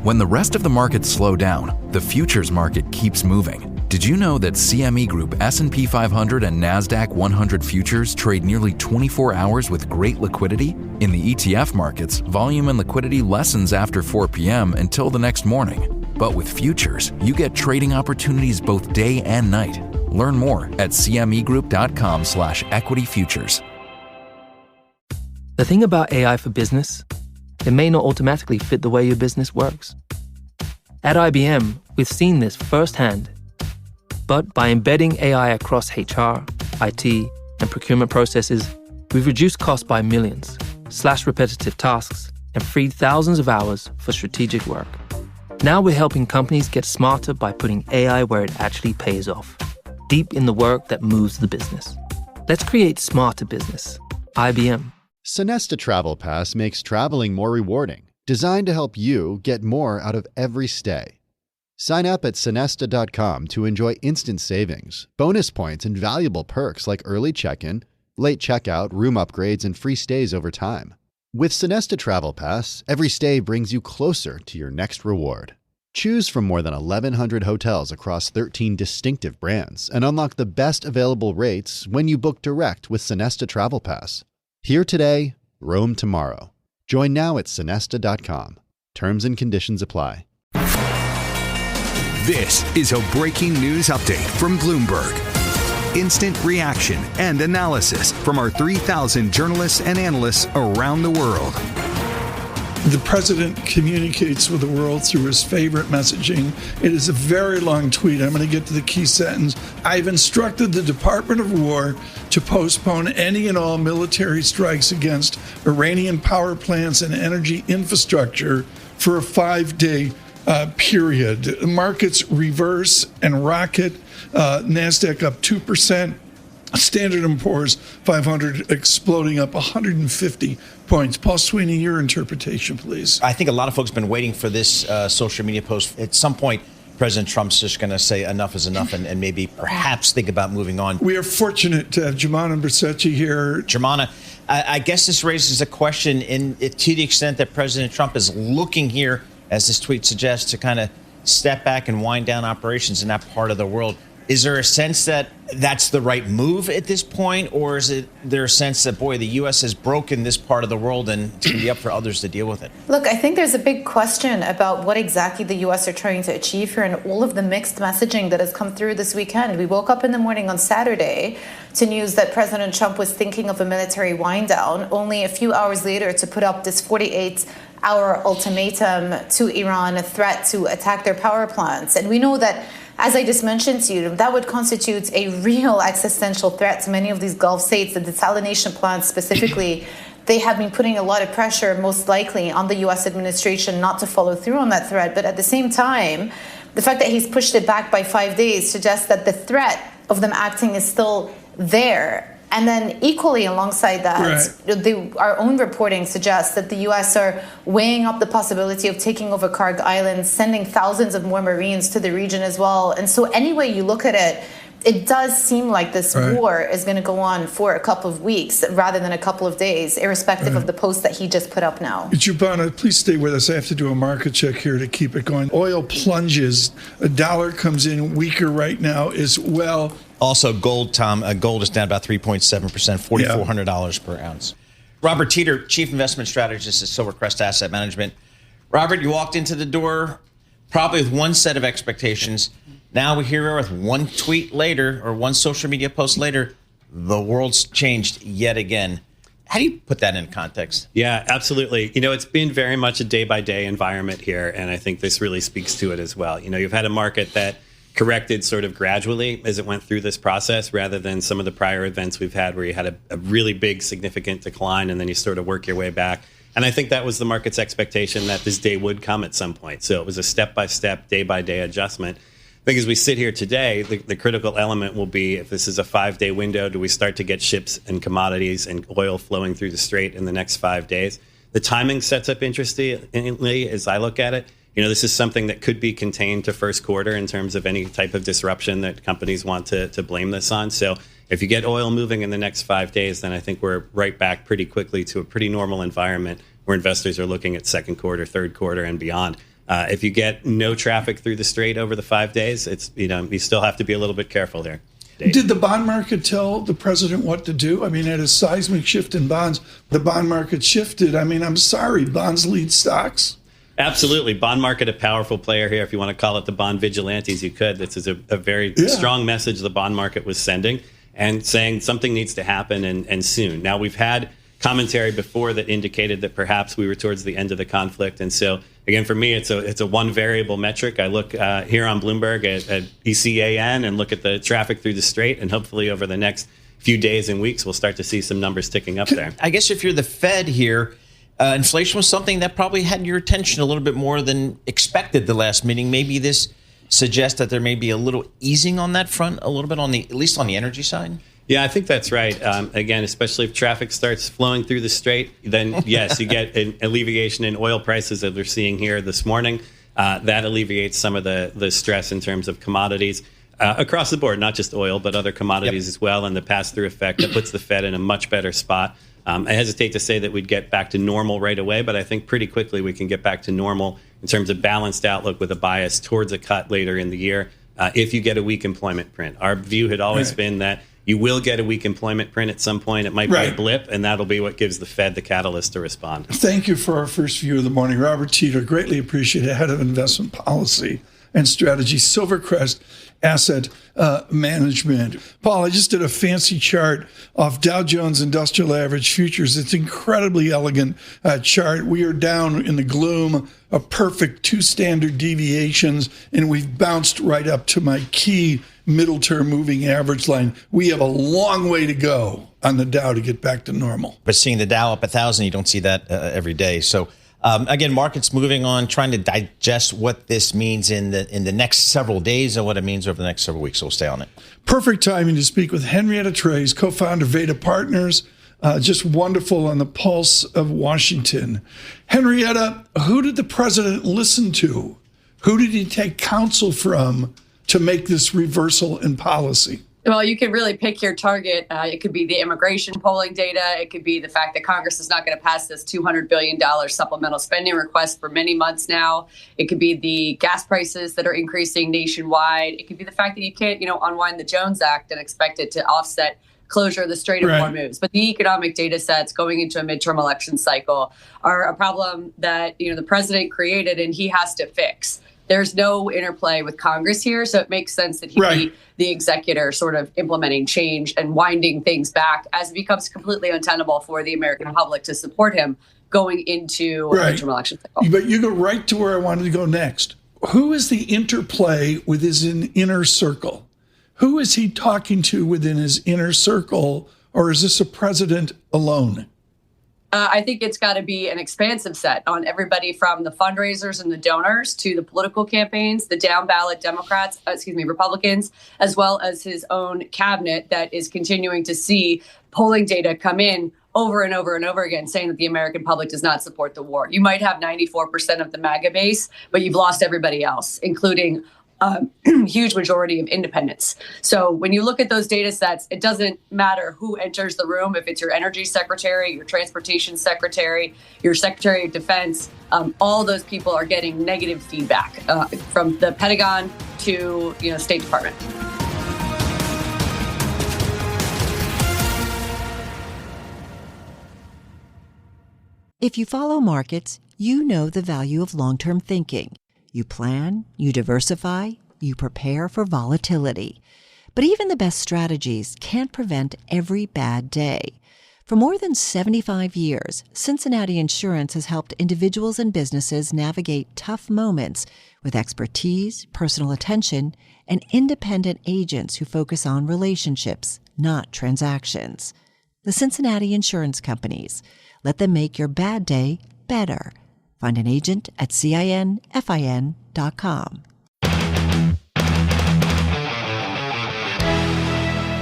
When the rest of the markets slow down, the futures market keeps moving. Did you know that CME Group S&P 500 and NASDAQ 100 futures trade nearly 24 hours with great liquidity? In the ETF markets, volume and liquidity lessens after 4 p.m. until the next morning. But with futures, you get trading opportunities both day and night. Learn more at cmegroup.com/equity-futures. The thing about AI for business, it may not automatically fit the way your business works. At IBM, we've seen this firsthand. But by embedding AI across HR, IT, and procurement processes, we've reduced costs by millions, slashed repetitive tasks, and freed thousands of hours for strategic work. Now we're helping companies get smarter by putting AI where it actually pays off, deep in the work that moves the business. Let's create smarter business. IBM. Sonesta Travel Pass makes traveling more rewarding, designed to help you get more out of every stay. Sign up at Sonesta.com to enjoy instant savings, bonus points, and valuable perks like early check-in, late checkout, room upgrades, and free stays over time. With Sonesta Travel Pass, every stay brings you closer to your next reward. Choose from more than 1,100 hotels across 13 distinctive brands and unlock the best available rates when you book direct with Sonesta Travel Pass. Here today, roam tomorrow. Join now at Sonesta.com. Terms and conditions apply. This is a breaking news update from Bloomberg. Instant reaction and analysis from our 3,000 journalists and analysts around the world. The president communicates with the world through his favorite messaging. It is a very long tweet. I'm going to get to the key sentence. I've instructed the Department of War to postpone any and all military strikes against Iranian power plants and energy infrastructure for a 5-day period. Markets reverse and rocket. NASDAQ up 2%. Standard & Poor's 500 exploding up 150 points. Paul Sweeney, your interpretation, please. I think a lot of folks have been waiting for this social media post. At some point, President Trump's just going to say enough is enough and maybe perhaps think about moving on. We are fortunate to have Joumanna and Bercetche here. Joumanna, I guess this raises a question to the extent that President Trump is looking here, as this tweet suggests, to kind of step back and wind down operations in that part of the world. Is there a sense that that's the right move at this point, or is there a sense that, boy, the U.S. has broken this part of the world and it's going to be up for others to deal with it? Look, I think there's a big question about what exactly the U.S. are trying to achieve here and all of the mixed messaging that has come through this weekend. We woke up in the morning on Saturday to news that President Trump was thinking of a military wind down, only a few hours later to put up this 48-hour ultimatum to Iran, a threat to attack their power plants. And we know that, as I just mentioned to you, that would constitute a real existential threat to many of these Gulf states. The desalination plants specifically, they have been putting a lot of pressure, most likely, on the U.S. administration not to follow through on that threat. But at the same time, the fact that he's pushed it back by 5 days suggests that the threat of them acting is still there. And then equally alongside that, our own reporting suggests that the U.S. are weighing up the possibility of taking over Kharg Island, sending thousands of more Marines to the region as well. And so any way you look at it, it does seem like this war is going to go on for a couple of weeks rather than a couple of days, irrespective of the post that he just put up now. Joumanna, please stay with us. I have to do a market check here to keep it going. Oil plunges. A dollar comes in weaker right now as well. Also, gold, Tom, gold is down about 3.7%, $4,400 per ounce. Robert Teeter, Chief Investment Strategist at Silvercrest Asset Management. Robert, you walked into the door probably with one set of expectations. Now we hear with one tweet later or one social media post later, the world's changed yet again. How do you put that in context? Yeah, absolutely. You know, it's been very much a day-by-day environment here, and I think this really speaks to it as well. You know, you've had a market that corrected sort of gradually as it went through this process rather than some of the prior events we've had where you had a really big, significant decline and then you sort of work your way back. And I think that was the market's expectation that this day would come at some point. So it was a step-by-step, day-by-day adjustment. I think as we sit here today, the critical element will be if this is a 5-day window, do we start to get ships and commodities and oil flowing through the strait in the next 5 days? The timing sets up interestingly as I look at it. You know, this is something that could be contained to first quarter in terms of any type of disruption that companies want to blame this on. So if you get oil moving in the next 5 days, then I think we're right back pretty quickly to a pretty normal environment where investors are looking at second quarter, third quarter, and beyond. If you get no traffic through the strait over the 5 days, it's you still have to be a little bit careful there. Dave. Did the bond market tell the president what to do? I mean, at a seismic shift in bonds, the bond market shifted. I mean, I'm sorry, bonds lead stocks. Absolutely. Bond market, a powerful player here. If you want to call it the bond vigilantes, you could. This is a very strong message the bond market was sending and saying something needs to happen and soon. Now, we've had commentary before that indicated that perhaps we were towards the end of the conflict. And so, again, for me, it's a one variable metric. I look here on Bloomberg at ECAN and look at the traffic through the strait. And hopefully over the next few days and weeks, we'll start to see some numbers ticking up there. I guess if you're the Fed here, inflation was something that probably had your attention a little bit more than expected the last meeting. Maybe this suggests that there may be a little easing on that front, a little bit at least on the energy side. Yeah, I think that's right. Again, especially if traffic starts flowing through the strait, then yes, you get an alleviation in oil prices that we're seeing here this morning. That alleviates some of the stress in terms of commodities across the board, not just oil, but other commodities as well. And the pass-through effect that puts the Fed in a much better spot. I hesitate to say that we'd get back to normal right away, but I think pretty quickly we can get back to normal in terms of balanced outlook with a bias towards a cut later in the year if you get a weak employment print. Our view had always been that you will get a weak employment print at some point. It might be a blip, and that'll be what gives the Fed the catalyst to respond. Thank you for our first view of the morning. Robert Teeter, greatly appreciated, head of investment policy and strategy, Silvercrest Asset Management. Paul, I just did a fancy chart off Dow Jones Industrial Average Futures. It's an incredibly elegant chart. We are down in the gloom, a perfect 2 standard deviations, and we've bounced right up to my key middle term moving average line. We have a long way to go on the Dow to get back to normal. But seeing the Dow up 1,000, you don't see that every day. So again, markets moving on, trying to digest what this means in the next several days and what it means over the next several weeks. So we'll stay on it. Perfect timing to speak with Henrietta Treyz, co-founder of Veda Partners. Just wonderful on the pulse of Washington. Henrietta, who did the president listen to? Who did he take counsel from to make this reversal in policy? Well, you can really pick your target. It could be the immigration polling data. It could be the fact that Congress is not going to pass this $200 billion supplemental spending request for many months now. It could be the gas prices that are increasing nationwide. It could be the fact that you can't, unwind the Jones Act and expect it to offset closure of the Strait of Hormuz. But the economic data sets going into a midterm election cycle are a problem that, the president created and he has to fix. There's no interplay with Congress here, so it makes sense that he be the executor sort of implementing change and winding things back as it becomes completely untenable for the American public to support him going into a midterm election cycle. But you go right to where I wanted to go next. Who is the interplay with his inner circle? Who is he talking to within his inner circle, or is this a president alone? I think it's got to be an expansive set on everybody from the fundraisers and the donors to the political campaigns, the down ballot Republicans, as well as his own cabinet that is continuing to see polling data come in over and over and over again, saying that the American public does not support the war. You might have 94% of the MAGA base, but you've lost everybody else, including a huge majority of independents. So when you look at those data sets, it doesn't matter who enters the room, if it's your energy secretary, your transportation secretary, your secretary of defense, all those people are getting negative feedback from the Pentagon to State Department. If you follow markets, you know the value of long-term thinking. You plan, you diversify, you prepare for volatility. But even the best strategies can't prevent every bad day. For more than 75 years, Cincinnati Insurance has helped individuals and businesses navigate tough moments with expertise, personal attention, and independent agents who focus on relationships, not transactions. The Cincinnati Insurance Companies. Let them make your bad day better. Find an agent at CINFIN.com.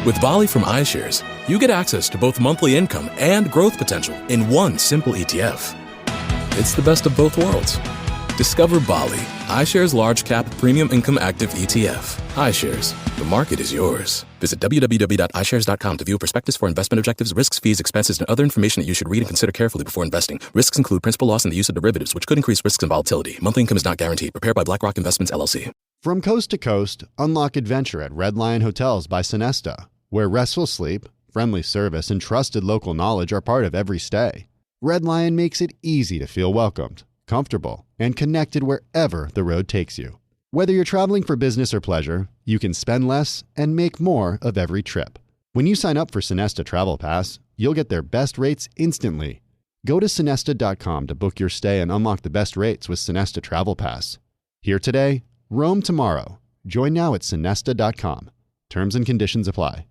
With Bali from iShares, you get access to both monthly income and growth potential in one simple ETF. It's the best of both worlds. Discover Bali, iShares Large Cap Premium Income Active ETF. iShares, the market is yours. Visit www.ishares.com to view a prospectus for investment objectives, risks, fees, expenses, and other information that you should read and consider carefully before investing. Risks include principal loss and the use of derivatives, which could increase risks and volatility. Monthly income is not guaranteed. Prepared by BlackRock Investments, LLC. From coast to coast, unlock adventure at Red Lion Hotels by Sonesta, where restful sleep, friendly service, and trusted local knowledge are part of every stay. Red Lion makes it easy to feel welcomed, comfortable, and connected wherever the road takes you. Whether you're traveling for business or pleasure, you can spend less and make more of every trip. When you sign up for Sonesta Travel Pass, you'll get their best rates instantly. Go to Sonesta.com to book your stay and unlock the best rates with Sonesta Travel Pass. Here today, roam tomorrow. Join now at Sonesta.com. Terms and conditions apply.